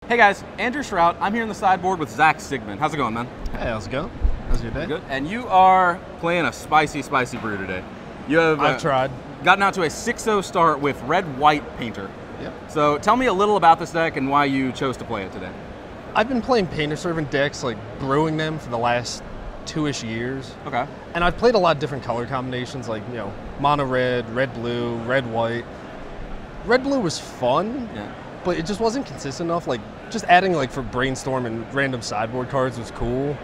Hey guys, Andrew Shrout. I'm here in the sideboard with Zach Sigman. How's it going, man? Hey, how's it going? How's your day? Good. And you are playing a spicy brew today. You have I've tried. Gotten out to a 6-0 start with red-white painter. Yep. So tell me a little about this deck and why you chose to play it today. I've been playing Painter Servant decks, like brewing them for the last 2-ish years. Okay. And I've played a lot of different color combinations, like, mono red, red blue, red white. Red blue was fun, but it just wasn't consistent enough. Like, just adding like for brainstorm and random sideboard cards was cool.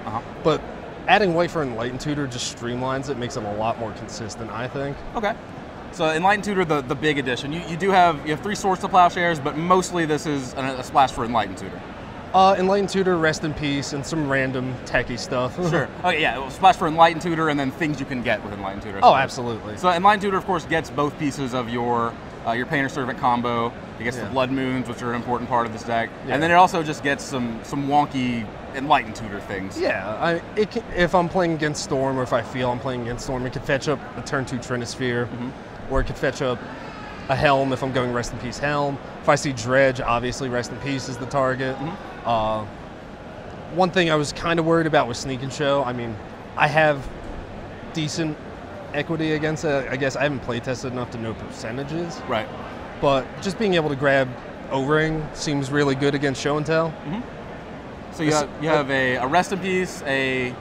But adding white for Enlightened Tutor just streamlines it, makes it a lot more consistent, I think. Okay. So Enlightened Tutor, the big addition. You have 3 Swords to Plowshares, but mostly this is a splash for Enlightened Tutor. Enlightened Tutor, Rest in Peace, and some random techie stuff. Sure. Oh yeah, splash for Enlightened Tutor, and then things you can get with Enlightened Tutor. Oh, absolutely. So Enlightened Tutor, of course, gets both pieces of your Painter Servant combo. It gets the Blood Moons, which are an important part of this deck, and then it also just gets some wonky Enlightened Tutor things. Yeah, if I'm playing against Storm, or if I feel I'm playing against Storm, it could fetch up a turn 2 Trinisphere, or it could fetch up a Helm if I'm going Rest in Peace Helm. If I see Dredge, obviously Rest in Peace is the target. One thing I was kind of worried about was Sneak and Show. I mean, I have decent equity against it. I guess I haven't play tested enough to know percentages. Right. But just being able to grab O-Ring seems really good against Show and Tell. So you have a Rest in Peace, a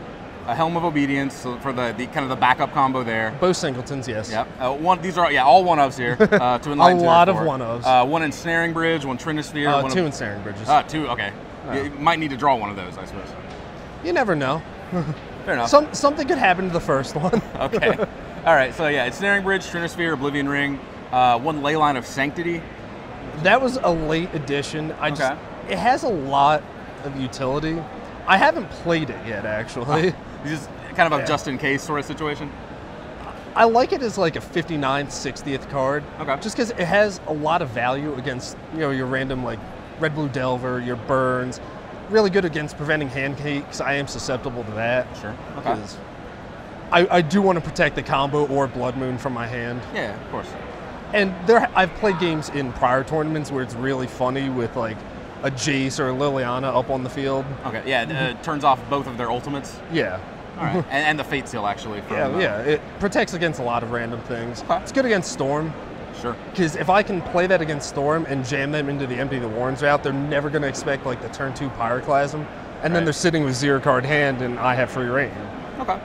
Helm of Obedience, so for the kind of the backup combo there. Both singletons, yes. Yep. These are all one-ofs here. To a lot of one-ofs. One Ensnaring Bridge, one Trinisphere. 2 Ensnaring Bridges. 2, okay. You might need to draw one of those, I suppose. You never know. Fair enough. Something could happen to the first one. Okay. All right, so yeah, Ensnaring Bridge, Trinisphere, Oblivion Ring, one Leyline of Sanctity. That was a late addition. It has a lot of utility. I haven't played it yet, actually. Just kind of a just-in-case sort of situation? I like it as like a 59th, 60th card. Okay. Just because it has a lot of value against your random like Red-Blue Delver, your Burns. Really good against preventing hand hate, because I am susceptible to that. Sure. Okay. I do want to protect the combo or Blood Moon from my hand. Yeah, of course. And I've played games in prior tournaments where it's really funny with like a Jace or a Liliana up on the field. Okay, yeah, it turns off both of their ultimates. Yeah. All right, and the Fate Seal actually. It protects against a lot of random things. Okay. It's good against Storm. Sure. Because if I can play that against Storm and jam them into the Empty the Warrens route, they're never going to expect like the turn 2 Pyroclasm, and then they're sitting with 0-card hand, and I have free reign. Okay.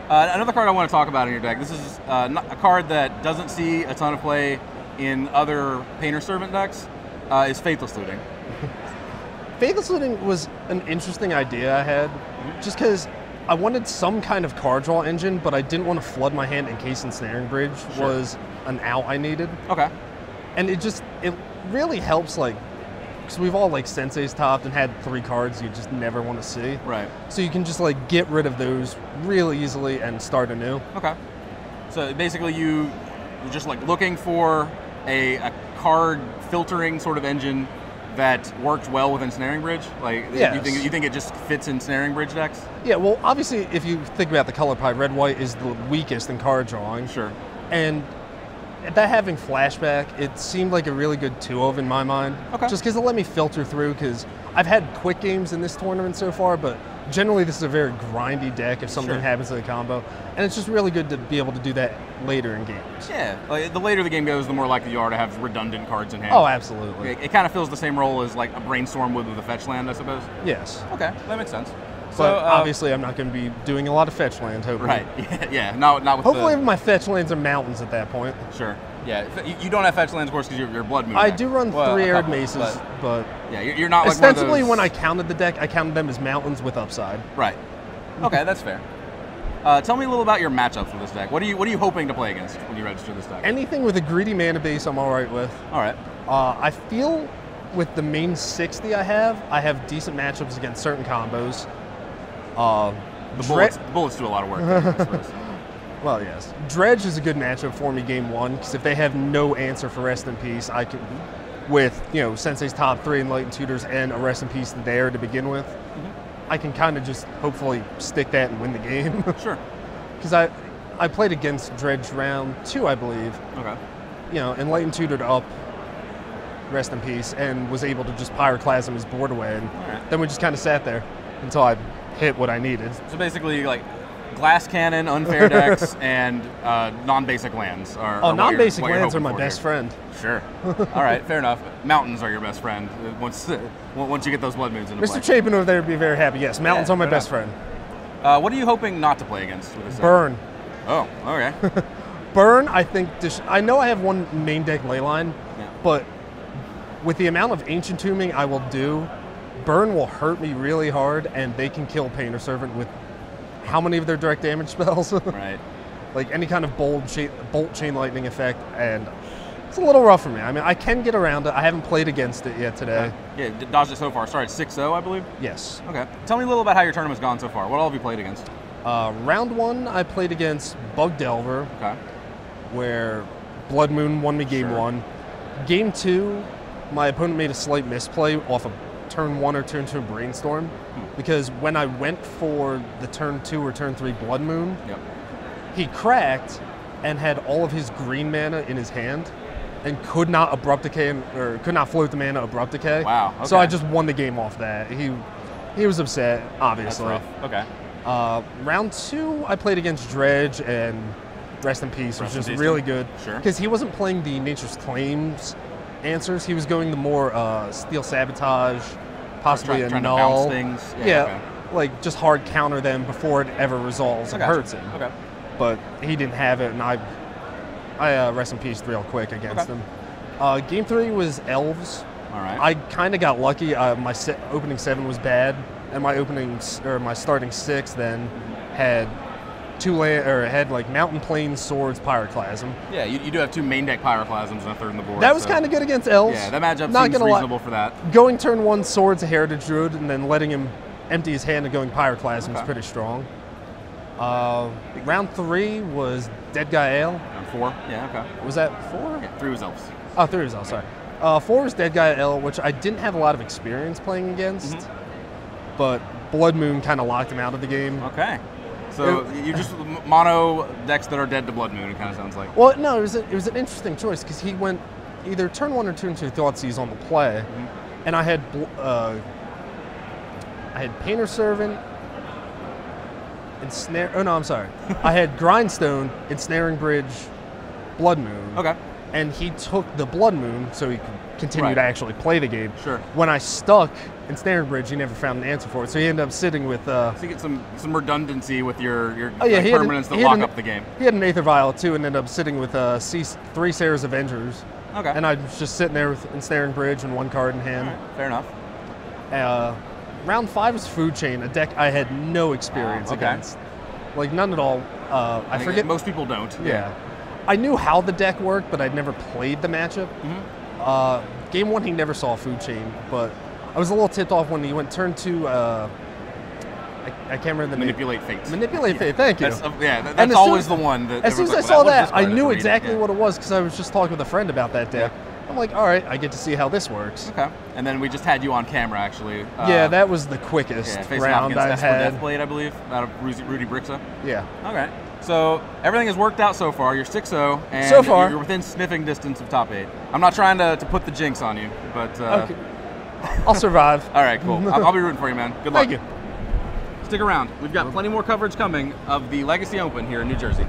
Another card I want to talk about in your deck. This is a card that doesn't see a ton of play in other Painter Servant decks. Is Faithless Looting. Faithless Looting was an interesting idea I had, just because I wanted some kind of card draw engine, but I didn't want to flood my hand in case Ensnaring Bridge was an out I needed. Okay. And it really helps, like, because we've all like Sensei's topped and had 3 cards you just never want to see. Right. So you can just like get rid of those really easily and start anew. Okay. So basically you're just like looking for a card filtering sort of engine that worked well with Ensnaring Bridge? Like, yes. you think it just fits in Ensnaring Bridge decks? Yeah, well, obviously, if you think about the color pie, red-white is the weakest in card drawing. Sure. And that having flashback, it seemed like a really good 2-of in my mind. Okay. Just because it let me filter through, because I've had quick games in this tournament so far, but generally this is a very grindy deck if something happens to the combo. And it's just really good to be able to do that later in games. Yeah, like, the later the game goes, the more likely you are to have redundant cards in hand. Oh, absolutely. It kind of fills the same role as like a Brainstorm would with a fetch land, I suppose? Yes. Okay, that makes sense. But obviously I'm not going to be doing a lot of fetch land, hopefully. Right, yeah, not with hopefully my fetch lands are mountains at that point. Sure. Yeah, you don't have fetch lands, of course, because you're Blood Moon. I do run 3 Arid Maces, but yeah, you're not like ostensibly one of those... when I counted the deck, I counted them as mountains with upside. Right. Okay, that's fair. Tell me a little about your matchups with this deck. What are you hoping to play against when you register this deck? Anything with a greedy mana base, I'm all right with. All right. I feel with the main 60 I have decent matchups against certain combos. The bullets do a lot of work, I suppose. Well, yes. Dredge is a good matchup for me game 1, because if they have no answer for Rest in Peace, I can, with Sensei's top 3 Enlightened Tutors and a Rest in Peace there to begin with, I can kind of just hopefully stick that and win the game. Sure. Because I played against Dredge round 2, I believe. Okay. Enlightened Tutored up rest in peace, and was able to just pyroclasm his board away. And then we just kind of sat there until I hit what I needed. So basically, like, glass cannon, unfair decks, and non-basic lands are non-basic lands are my best friend. Sure. All right, fair enough. Mountains are your best friend once you get those blood moons into play. Mr. Chapin over there would be very happy. Yes, mountains are my best friend. What are you hoping not to play against with this? Burn. Oh, okay. Burn, I think. I know I have one main deck leyline, but with the amount of Ancient Tombing I will do, Burn will hurt me really hard, and they can kill Painter Servant with how many of their direct damage spells? Right. Like any kind of bolt chain lightning effect, and it's a little rough for me. I mean, I can get around it. I haven't played against it yet today. Yeah, dodged it so far. Sorry, it's 6-0, I believe? Yes. Okay. Tell me a little about how your tournament's gone so far. What all have you played against? Round 1, I played against Bug Delver, where Blood Moon won me game 1. Game 2, my opponent made a slight misplay off of turn 1 or turn 2 Brainstorm, because when I went for the turn 2 or turn 3 Blood Moon, he cracked and had all of his green mana in his hand and could not Abrupt Decay, or could not float the mana Abrupt Decay. Wow. Okay. So I just won the game off that. He was upset, obviously. That's rough. Okay. Round 2, I played against Dredge, and rest in peace, was just really good. Sure. Because he wasn't playing the Nature's Claims answers. He was going the more Steel Sabotage, possibly a trying null. To bounce things. Yeah, like just hard counter them before it ever resolves and hurts him. Okay. But he didn't have it, and I rest in peace real quick against him. Game 3 was Elves. All right. I kind of got lucky. My opening 7 was bad, and my starting 6 then had had like Mountain Plains, Swords, Pyroclasm. Yeah, you do have 2 main deck Pyroclasms and a third in the board. That was kind of good against Elves. Yeah, that matchup seems reasonable for that. Going turn 1 Swords, a Heritage Druid, and then letting him empty his hand and going Pyroclasm is pretty strong. Round 3 was Dead Guy Ale. Round 4, yeah, okay. Was that 4? Yeah, 3 was Elves. Oh, 3 was Elves, sorry. 4 was Dead Guy Ale, which I didn't have a lot of experience playing against, but Blood Moon kind of locked him out of the game. Okay. So you just mono decks that are dead to Blood Moon, it kind of sounds like. Well, no, it was an interesting choice, because he went either turn 1 or turn 2 Thoughtseize on the play, and I had Painter Servant, I had Grindstone, Ensnaring Bridge, Blood Moon. Okay. And he took the Blood Moon so he could continue to actually play the game. Sure. When I stuck Ensnaring Bridge, he never found an answer for it. So he ended up sitting with... so you get some redundancy with your permanents that lock up the game. He had an Aether Vial too, and ended up sitting with 3 Sarah's Avengers. Okay. And I was just sitting there with Ensnaring Bridge and 1 card in hand. Right. Fair enough. Round 5 was Food Chain, a deck I had no experience against. Like, none at all. I forget. Most people don't. Yeah. I knew how the deck worked, but I'd never played the matchup. Game 1, he never saw Food Chain, but I was a little tipped off when he went turn 2. I can't remember the Manipulate Fate. Manipulate Fate, thank you. That's always the one. As soon as I saw that, I knew exactly what it was, because I was just talking with a friend about that deck. I'm like, all right, I get to see how this works. Okay. And then we just had you on camera, actually. Yeah, that was the quickest round I've had. Deathblade, I believe, out of Rudy Brixa. Yeah. Okay. So everything has worked out so far. You're 6-0, and so far, you're within sniffing distance of top 8. I'm not trying to put the jinx on you, but okay. I'll survive. All right, cool. I'll be rooting for you, man. Good luck. Thank you. Stick around. We've got plenty more coverage coming of the Legacy Open here in New Jersey.